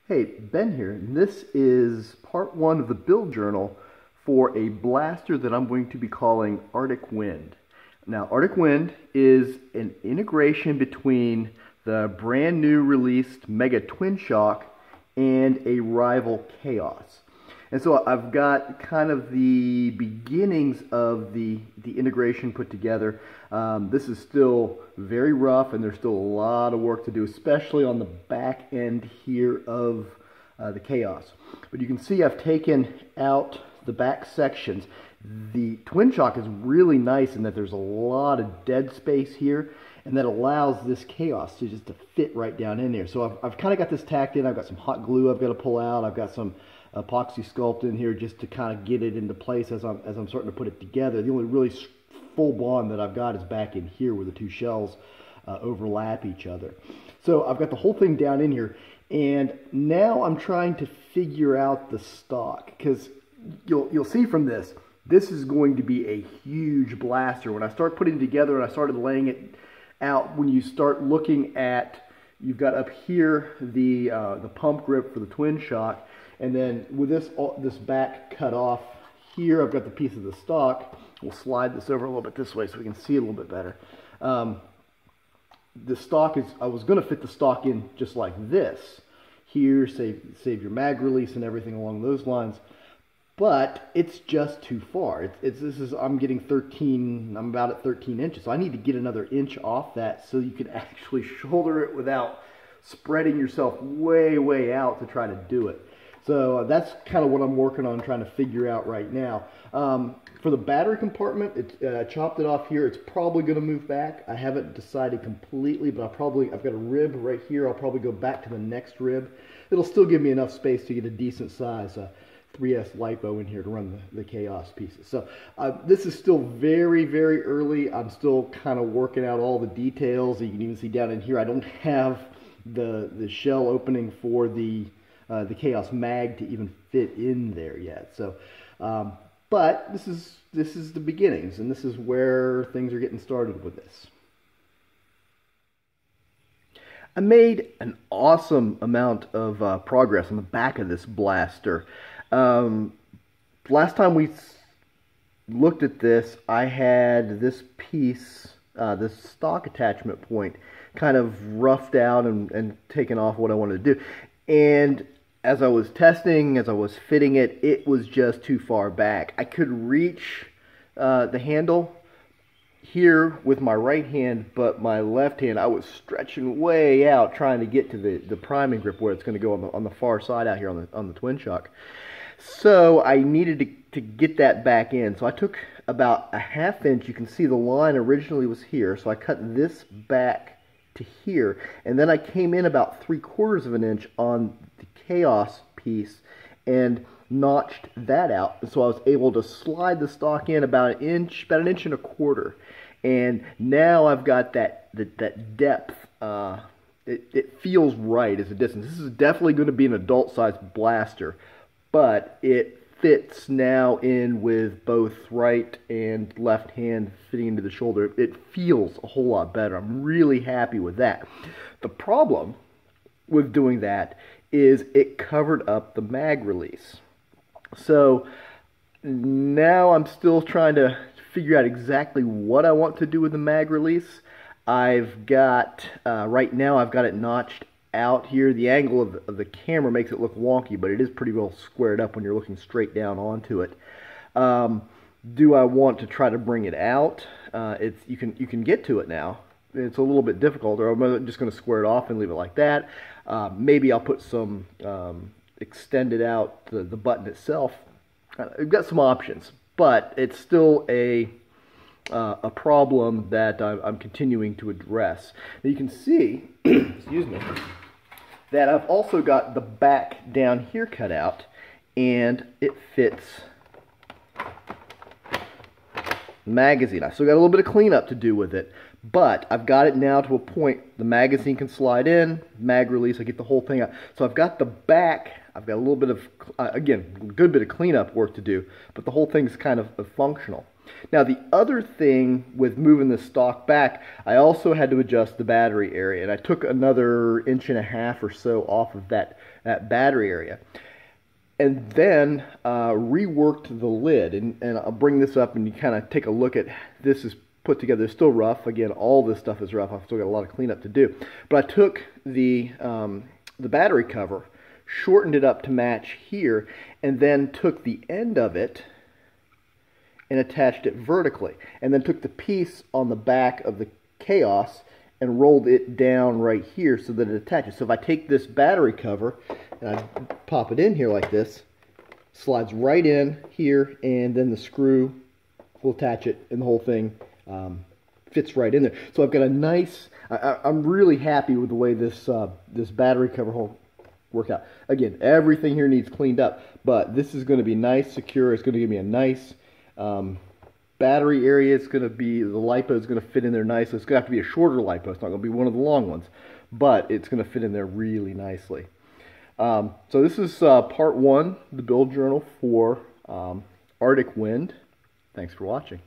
Hey, Ben here, and this is part one of the build journal for a blaster that I'm going to be calling Arctic Wind. Now, Arctic Wind is an integration between the brand new released Mega Twinshock and a Rival Khaos. And so I've got kind of the beginnings of the integration put together. This is still very rough, and there's still a lot of work to do, especially on the back end here of the Khaos. But you can see I've taken out the back sections. The Twinshock is really nice in that there's a lot of dead space here, and that allows this Khaos to just to fit right down in there. So I've kind of got this tacked in. I've got some hot glue I've got to pull out. I've got some epoxy sculpt in here just to kind of get it into place as I'm starting to put it together. The only really full bond that I've got is back in here where the two shells overlap each other. So I've got the whole thing down in here, and now I'm trying to figure out the stock, because you'll see from this is going to be a huge blaster. When I start putting it together and I started laying it out, when you start looking at, you've got up here the pump grip for the Twinshock, and then with this back cut off here, I've got the piece of the stock. We'll slide this over a little bit this way so we can see a little bit better. The stock is, I was going to fit the stock in just like this. Here, save your mag release and everything along those lines. But it's just too far. I'm getting 13, I'm about at 13 inches. So I need to get another inch off that so you can actually shoulder it without spreading yourself way, way out to try to do it. So that's kind of what I'm working on trying to figure out right now. For the battery compartment, I chopped it off here. It's probably going to move back. I haven't decided completely, but I've got a rib right here. I'll probably go back to the next rib. It'll still give me enough space to get a decent size 3S LiPo in here to run the Khaos pieces. So this is still very, very early. I'm still kind of working out all the details. You can even see down in here, I don't have the shell opening for the Khaos mag to even fit in there yet. So, but this is the beginnings, and this is where things are getting started with this. I made an awesome amount of progress on the back of this blaster. Last time we looked at this, I had this piece, this stock attachment point, kind of roughed out and taken off what I wanted to do. And as I was testing, as I was fitting it, it was just too far back. I could reach the handle here with my right hand, but my left hand, I was stretching way out trying to get to the priming grip where it's going to go on the far side out here on the Twinshock. So I needed to get that back in. So I took about a ½ inch. You can see the line originally was here, so I cut this back to here, and then I came in about 3/4 of an inch on the Khaos piece and notched that out. So I was able to slide the stock in about an inch and 1/4, and now I've got that depth. It feels right as a distance. This is definitely going to be an adult-sized blaster, but it fits now in with both right and left hand fitting into the shoulder. It feels a whole lot better. I'm really happy with that. The problem with doing that is it covered up the mag release. So now I'm still trying to figure out exactly what I want to do with the mag release. I've got, right now I've got it notched out here. The angle of the camera makes it look wonky, but it is pretty well squared up when you're looking straight down onto it. Do I want to try to bring it out? You can get to it now. It's a little bit difficult, or I'm just going to square it off and leave it like that. Maybe I'll put some extended out the button itself. I've got some options, but it's still a problem that I'm continuing to address. Now you can see, excuse me, that I've also got the back down here cut out, and it fits the magazine. I still got a little bit of cleanup to do with it, But I've got it now to a point the magazine can slide in, mag release, I get the whole thing out. So I've got the back, I've got a little bit of, again, a good bit of cleanup work to do, but the whole thing's kind of functional. Now the other thing with moving the stock back, I also had to adjust the battery area, and I took another 1.5 inches or so off of that battery area. And then reworked the lid, and I'll bring this up and you kind of take a look at this is put together. It's still rough. Again, all this stuff is rough. I've still got a lot of cleanup to do. But I took the battery cover, shortened it up to match here, and then took the end of it and attached it vertically. And then took the piece on the back of the Khaos and rolled it down right here so that it attaches. So if I take this battery cover and I pop it in here like this, slides right in here, and then the screw will attach it, and the whole thing fits right in there. So I've got a nice, I'm really happy with the way this this battery cover will work out. Again, everything here needs cleaned up, but this is going to be nice, secure. It's going to give me a nice battery area. It's going to be, the LiPo is going to fit in there nicely. It's going to have to be a shorter LiPo. It's not going to be one of the long ones, but it's going to fit in there really nicely. So this is part one, the build journal for Arctic Wind. Thanks for watching.